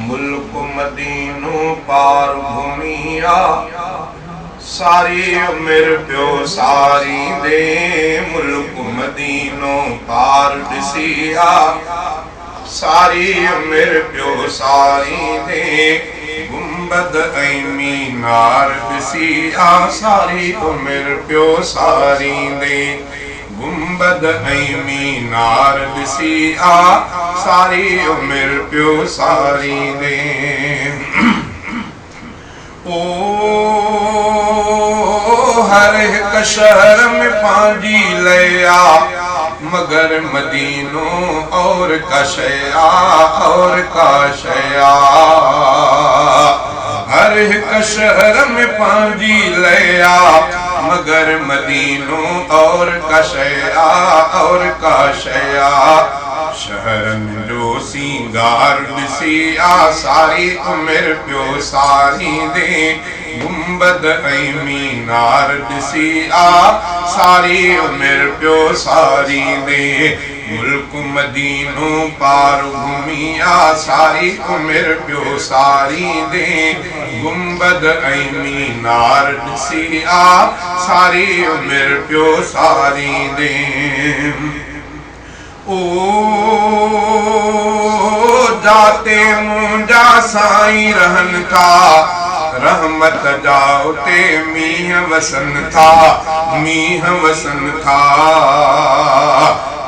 मुल्क मदीनो पार घूमिया सारी उम्र प्यो सारी दे मुल्क मदीनो पार दिसिया सारी उम्र प्यो सारी दे गुंबद ऐं मीनार दिसिया सारी उम्र प्यो सारी दे गुंबद ऐं मीनार दिसिया सारी उम्र प्यो सारी दे ओ हर एक शहर में पांजी लया मगर मदीनो और कशया और काशया हर एक शहर में पांजी लया मगर मदीनो और कशया और काशया शहरन जो सिंगार दिसिया सारी उम्र प्यो सारी दे गुंबद ऐं मीनार दिसिया सारी उम्र प्यो सारी दे मुल्क मदीनो पार घूमिया सारी उम्र प्यो सारी दे गुंबद ऐं मीनार दिसिया सारी उम्र प्यो सारी दे ओ जाते मुंजा साईं रहन था रहमत जाओते मीह वसन था मीह वसन था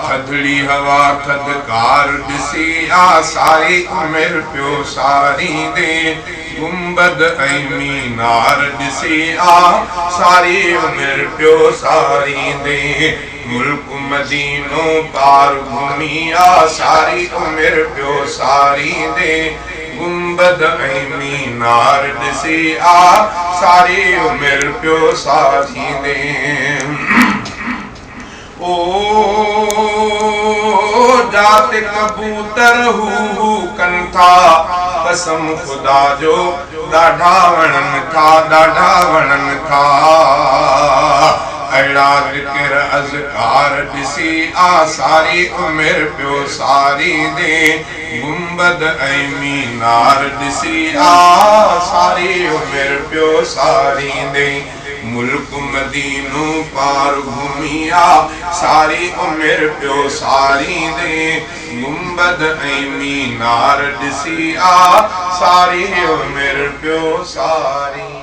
थधड़ी हवा थधकार दिसिया सारी उम्र प्यो सारी दे गुंबद ऐं मीनार दिसिया सारी उम्र प्यो सारी दे मुल्क मदीनो पार घूमिया सारी उम्र प्यो सारी दे गुंबद ऐं मीनार दिसिया सारी उम्र प्यो सारी दे ओ जाते कबूतर हू कन था कसम खुदा जो ॾाढा वणन था ॾाढा वणन था अड़ा ज़िक्र अज़कार दिसिया सारी उम्र प्यो सारी दे गुंबद ऐं मीनार दिसिया सारी उम्र प्यो सारी दे मुल्क मदीनो पार घूमिया सारी उम्र प्यो सारी दे गुंबद ऐं मीनार दिसिया सारी उम्र प्यो सारी